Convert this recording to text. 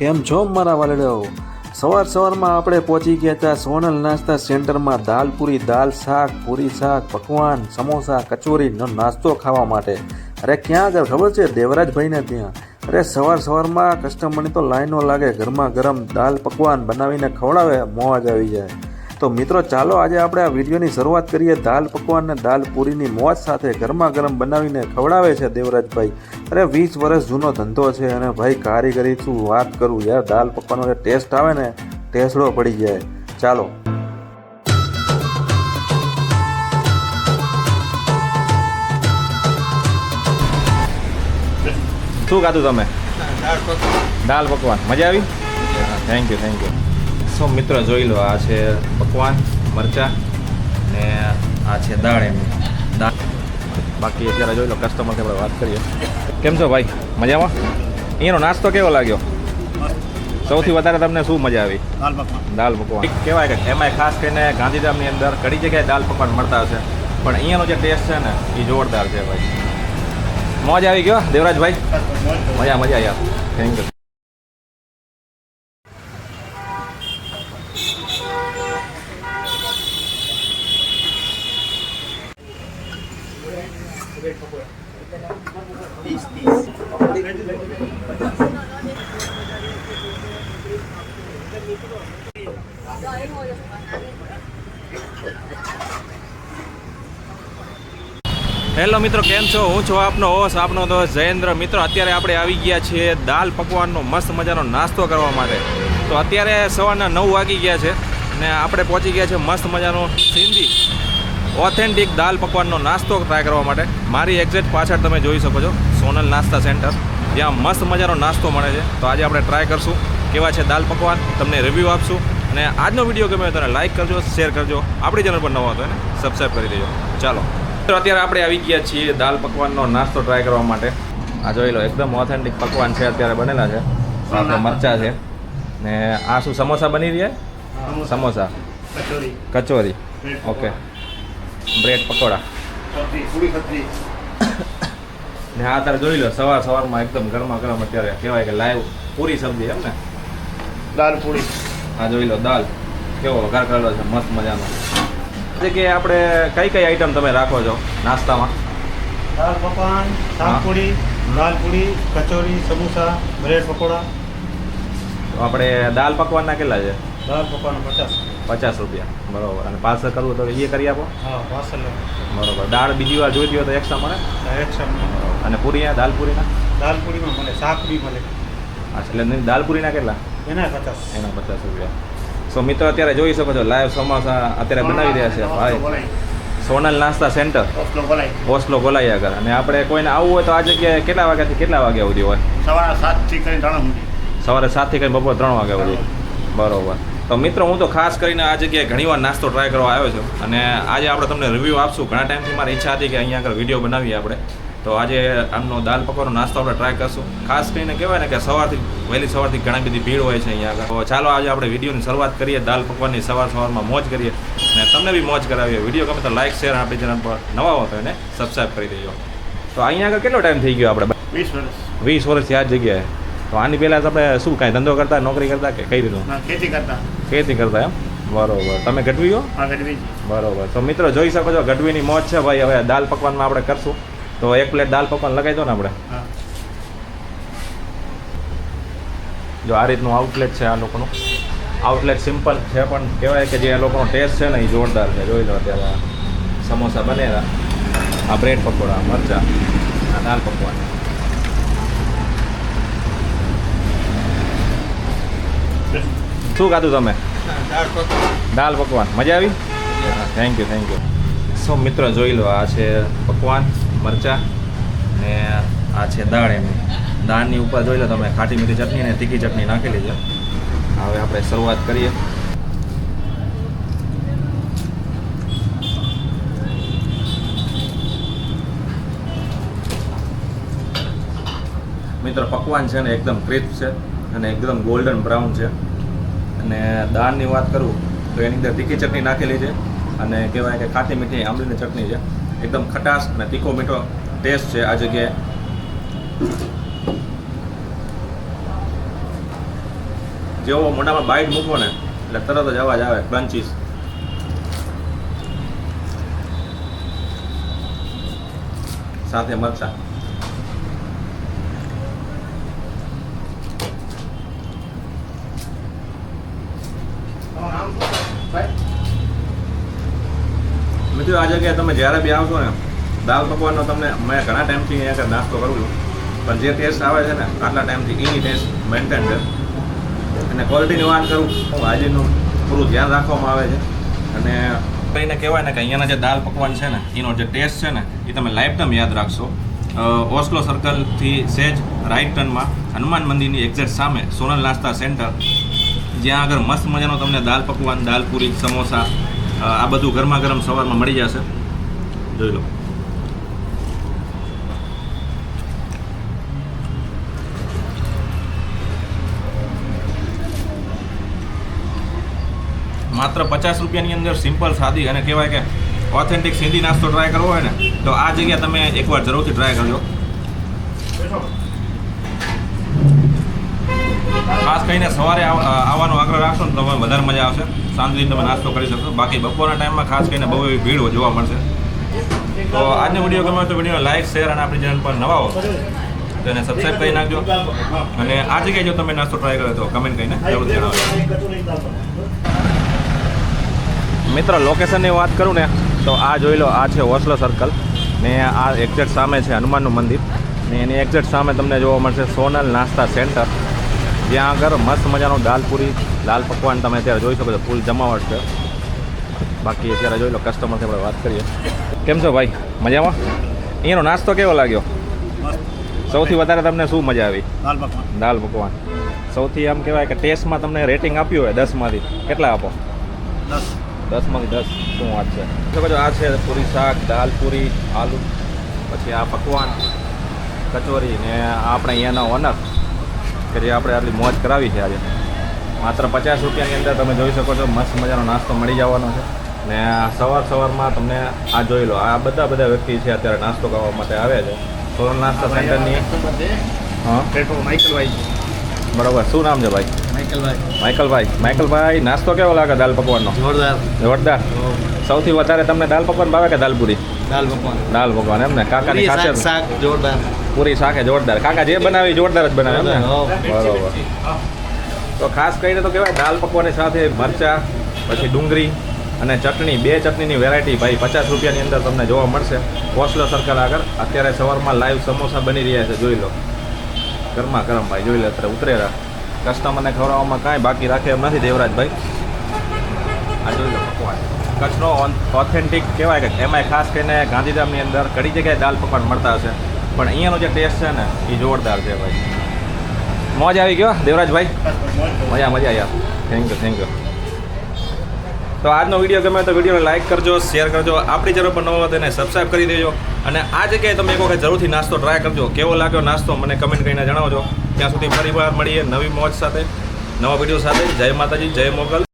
કેમ છો મારા વાલડાઓ? સવારમાં આપણે પહોંચી ગયા હતા સોનલ નાસ્તા સેન્ટરમાં દાલપુરી, દાલ શાક, પૂરી શાક, પકવાન, સમોસા, કચોરીનો નાસ્તો ખાવા માટે. અરે ક્યાં આગળ ખબર છે? દેવરાજભાઈને ત્યાં. અરે સવારમાં કસ્ટમરની તો લાઈનો લાગે. ગરમા ગરમ દાલ પકવાન બનાવીને ખવડાવે, મોજ આવી જાય. તો મિત્રો ચાલો આજે આપણે આ વિડીયોની શરૂઆત કરીએ દાલ પકવાન ને દાલ પૂરીની મોજ સાથે. ગરમા ગરમ બનાવીને ખવડાવે છે દેવરાજભાઈ. અરે 20 વર્ષ જૂનો ધંધો છે અને ભાઈ કારીગરી શું વાત કરું યાર. દાલ પકવાનો જે ટેસ્ટ આવે ને, ટેસ્ટડો પડી જાય. ચાલો. શું ખાધું તમે? દાલ પકવાન. મજા આવી? Thank you. સો મિત્રો જોઈ લો, આ છે પકવાન, મરચાં ને આ છે દાળ. એમની દાળ. બાકી અત્યારે જોઈ લો કસ્ટમરથી આપણે વાત કરીએ. કેમ છો ભાઈ? મજામાં? અહીંયાનો નાસ્તો કેવો લાગ્યો? સૌથી વધારે તમને શું મજા આવી? દાલ પકવાન કહેવાય કે એમાંય ખાસ કરીને ગાંધીધામની અંદર ઘણી જગ્યાએ દાલ પકવાન મળતા હશે, પણ અહીંયાનો જે ટેસ્ટ છે ને એ જોરદાર છે ભાઈ. મોજ આવી ગયો દેવરાજભાઈ? મજા યાર. Thank you. હેલો મિત્રો, કેમ છો? હું છું આપનો હોસ્ટ, આપનો દોસ્ત જયેન્દ્ર. મિત્રો અત્યારે આપણે આવી ગયા છીએ દાલ પકવાનનો મસ્ત મજાનો નાસ્તો કરવા માટે. તો અત્યારે સવારના 9 વાગી ગયા છે ને આપણે પહોંચી ગયા છે મસ્ત મજાનો સિંધી ઓથેન્ટિક દાલ પકવાનનો નાસ્તો ટ્રાય કરવા માટે. મારી એક્ઝેક્ટ પાછળ તમે જોઈ શકો છો સોનલ નાસ્તા સેન્ટર, જ્યાં મસ્ત મજાનો નાસ્તો મળે છે. તો આજે આપણે ટ્રાય કરશું કેવા છે દાલ પકવાન, તમને રિવ્યૂ આપશું. અને આજનો વિડીયો ગમે તો લાઈક કરજો, શેર કરજો. આપણી ચેનલ પર નવા હતો એને સબસ્ક્રાઈબ કરી દેજો. ચાલો તો અત્યારે આપણે આવી ગયા છીએ દાલ પકવાનનો નાસ્તો ટ્રાય કરવા માટે. આ જોઈ લો, એકદમ ઓથેન્ટિક પકવાન છે અત્યારે બનેલા છે. આપણે મરચાં છે ને આ શું સમોસા બની રહ્યા? સમોસા, કચોરી, ઓકે, બ્રેડ પકોડા ને આ અત્યારે જોઈ લો સવારમાં એકદમ ગરમા ગરમ અત્યારે કહેવાય કે લાઈવ પૂરી સબ્જી એમ ને, દાલ પૂરી. આ જોઈ લો દાલ કેવો વઘાર કરેલો છે મસ્ત મજાનો. કે આપણે કઈ આઈટમ તમે રાખો છો નાસ્તામાં? દાલ પકવાન, શાક પૂરી, દાલ પૂરી, કચોરી, સમોસા, બ્રેડ પકોડા. તો આપણે દાલ પકવાનના કેટલા છે? દાલ પકવાન 50 રૂપિયા. બરોબર. અને પાર્સલ કરવું તો એ કરી આપો? હા, પાર્સલ. બરોબર. દાળ બીજી વાર જોઈતી હોય તો એક્સ્ટ્રા મળે? એક્સ્ટ્રા. અને પૂરી દાલ પૂરીના? દાલ પૂરીમાં મળે, શાક બી મળે. અચ્છા, એટલે દાલ પૂરીના કેટલા? એના 50. એના 50 રૂપિયા. સો મિત્રો અત્યારે જોઈ શકો છો લાઈવ સમોસા અત્યારે બનાવી રહ્યા છે ભાઈ સોનલ નાસ્તા સેન્ટર, ઓસ્લો ગોલાઈ આગળ. અને આપણે કોઈને આવવું હોય તો આ જગ્યાએ કેટલા વાગ્યાથી કેટલા વાગ્યા સુધી હોય? સવારે 7 થી કરીને 3 સુધી. સવારે 7 થી કરીને બપોરે 3 વાગ્યા સુધી. બરોબર. તો મિત્રો હું તો ખાસ કરીને આ જગ્યાએ ઘણીવાર નાસ્તો ટ્રાય કરવા આવ્યો છું અને આજે આપણે તમને રિવ્યૂ આપશું. ઘણા ટાઈમથી મારી ઈચ્છા હતી કે અહીંયા આગળ વિડીયો બનાવીએ આપણે. તો આજે આમનો દાલ પકવાનો નાસ્તો આપણે ટ્રાય કરશું. ખાસ કરીને કહેવાય ને કે વહેલી સવારથી ઘણી બધી ભીડ હોય છે અહીંયા આગળ. તો ચાલો આજે આપણે વિડીયોની શરૂઆત કરીએ દાલ પકવાનની. સવારમાં મોજ કરીએ અને તમને બી મોજ કરાવીએ. વિડીયો ગમે તો લાઈક શેર, આપણી ચેનલ પર નવા હો તો એને સબસ્ક્રાઈબ કરી દેજો. તો અહીંયા આગળ કેટલો ટાઈમ થઈ ગયો આપણે? 20 વર્ષથી આ જગ્યાએ. તો આની પહેલાં આપણે શું કાંઈ ધંધો કરતા, નોકરી કરતા કે કઈ રીતનું? ખેતી કરતા એમ? બરોબર. તમે ગઢવી હો? બરોબર. તો મિત્રો જોઈ શકો છો ગઢવીની મોજ છે ભાઈ. હવે દાલ પકવાનમાં આપણે કરશું. તો એક પ્લેટ દાલ પકવાન લગાવી દો ને આપણે. જો આ રીતનું આઉટલેટ છે આ લોકોનું. આઉટલેટ સિમ્પલ છે પણ કહેવાય કે જે આ લોકોનો ટેસ્ટ છે ને એ જોરદાર છે. જોઈ લો અત્યારે સમોસા બનેલા, આ બ્રેડ પકોડા, મરચાં, આ દાલ પકવાન. શું ખાધું તમે? દાલ પકવાન. મજા આવી? Thank you. સો મિત્રો જોઈ લો, આ છે પકવાન, મરચાં ને આ છે દાળ. એમની દાળની ઉપર જોઈ લો તમે ખાટી મીઠી ચટણી અને તીખી ચટણી નાખેલી છે. હવે આપણે શરૂઆત કરીએ. મિત્રો પકવાન છે ને એકદમ ક્રિસ્પ છે અને એકદમ ગોલ્ડન બ્રાઉન છે. અને દાળની વાત કરું તો એની અંદર તીખી ચટણી નાખેલી છે અને કહેવાય કે ખાટી મીઠી આંબલીની ચટણી છે. એકદમ ખટાશ અને તીખો મીઠો ટેસ્ટ છે આ જગ્યાએ. જેવો મોઢામાં બાઈટ મૂકો ને એટલે તરત જ અવાજ આવે ક્રન્ચીસ. સાથે મરચા. મિત્રો આ જગ્યાએ તમે જ્યારે બી આવશો ને દાલ પકવાનનો તમને મેં ઘણા ટાઈમથી અહીંયા આગળ નાસ્તો કરું છું, પણ જે ટેસ્ટ આવે છે ને આટલા ટાઈમથી એની ટેસ્ટ મેન્ટેન છે. અને ક્વોલિટીની વાત કરું તો હાજીનું પૂરું ધ્યાન રાખવામાં આવે છે. અને એને કહેવાય ને કે અહીંયાના જે દાલ પકવાન છે ને એનો જે ટેસ્ટ છે ને એ તમે લાઈફ ટાઈમ યાદ રાખશો. ઓસ્લો સર્કલથી સેજ રાઈટ ટર્નમાં હનુમાન મંદિરની એક્ઝેક્ટ સામે સોનલ નાસ્તા સેન્ટર, જ્યાં આગળ મસ્ત મજાનો તમને દાલ પકવાન, દાલ પૂરી, સમોસા આ બધું ગરમા ગરમ સવારમાં મળી જશે. જોઈ લો. માત્ર 50 રૂપિયાની અંદર સિમ્પલ, સાદી અને કહેવાય કે ઓથેન્ટિક સિંધી નાસ્તો ટ્રાય કરવો હોય ને તો આ જગ્યા તમે એકવાર જરૂરથી ટ્રાય કરજો. ખાસ કરીને સવારે આવવાનો આગ્રહ રાખશો ને તમે વધારે મજા આવશે. શાંતિથી તમે નાસ્તો કરી શકશો. બાકી બપોરના ટાઈમમાં ખાસ કરીને બહુ એવી ભીડ જોવા મળશે. તો આજનો વિડીયો ગમે તો વિડીયો લાઈક, શેર અને આપણી ચેનલ પર નવા હો તો એને સબસ્ક્રાઈબ કરી નાખજો. અને આ જગ્યાએ જો તમે નાસ્તો ટ્રાય કર્યો તો કમેન્ટ કરીને જરૂર જણાવજો. મિત્ર લોકેશનની વાત કરું ને તો આ જોઈ લો, આ છે ઓસ્લો સર્કલ ને આ એક્ઝેક્ટ સામે છે હનુમાનનું મંદિર ને એની એક્ઝેક્ટ સામે તમને જોવા મળશે સોનલ નાસ્તા સેન્ટર, જ્યાં આગળ મસ્ત મજાનું દાલપુરી, દાલ પકવાન તમે અત્યારે જોઈ શકો છો. ફૂલ જમાવટ છે. બાકી અત્યારે જોઈ લો કસ્ટમરથી આપણે વાત કરીએ. કેમ છો ભાઈ, મજામાં? અહીંયાનો નાસ્તો કેવો લાગ્યો? સૌથી વધારે તમને શું મજા આવી? દાલ પકવાન. સૌથી આમ કહેવાય કે ટેસ્ટમાં તમને રેટિંગ આપ્યું હોય 10માંથી કેટલા આપો? 10માંથી 10. શું વાત છે. જો આ છે પૂરી શાક, દાલ પૂરી, આલુ, પછી આ પકવાન, કચોરી ને આપણે અહીંયાના ઓનર કે જે આપણે આટલી મોજ કરાવી છે આજે. માત્ર 50 રૂપિયાની અંદર તમે જોઈ શકો છો મસ્ત મજાનો નાસ્તો મળી જવાનો છે. ને સવારમાં તમને આ જોઈ લો, આ બધા વ્યક્તિ છે અત્યારે નાસ્તો કરવા માટે આવ્યા છે સોનલ નાસ્તા સેન્ટરની. હા, માઇકલભાઈ. બરાબર. શું નામ છે ભાઈ? માઇકલભાઈ, નાસ્તો કેવો લાગે દાલ પકવાનનો? જોરદાર. સૌથી વધારે તમને દાલ પકવાન ભાવે કે દાલ પૂરી? દાલ પકવાન એમ ને. કાકાની સાથે જોરદાર. પૂરી શાકે જોરદાર. કાકા જે બનાવી જોરદાર જ બનાવે એમ ને. બરોબર. તો ખાસ કરીને તો કહેવાય દાલ પકવાનની સાથે મરચા, પછી ડુંગળી અને ચટણી, 2 ચટણીની વેરાયટી ભાઈ 50 રૂપિયાની અંદર તમને જોવા મળશે ઓસ્લો સર્કલ આગળ. અત્યારે સવારમાં લાઈવ સમોસા બની રહ્યા છે, જોઈ લો. ગરમા ગરમ ભાઈ, જોઈ લે. અત્યારે ઉતરેરા. કસ્ટમરને ખવડાવવામાં કાંઈ બાકી રાખે એમ નથી દેવરાજભાઈ. આ જોઈ લો પકવાન. કચ્છનો ઓથેન્ટિક કહેવાય કે એમાંય ખાસ કરીને ગાંધીધામની અંદર ઘણી જગ્યાએ દાલ પકવાન મળતા હશે, પણ અહીંયાનો જે ટેસ્ટ છે ને એ જોરદાર છે ભાઈ. મોજ આવી ગયો દેવરાજભાઈ? મજા યાર. Thank you. તો આજનો વિડીયો ગમે તો વિડીયોને લાઈક કરજો, શેર કરજો. આપણી ચેનલ પર નવો હોય તેને સબસ્ક્રાઈબ કરી દેજો. અને આ જગ્યાએ તમે એક વખત જરૂરથી નાસ્તો ટ્રાય કરજો. કેવો લાગ્યો નાસ્તો મને કમેન્ટ કરીને જણાવજો. ત્યાં સુધી ફરી વાર મળીએ નવી મોજ સાથે, નવા વિડીયો સાથે. જય માતાજી, જય મોગલ.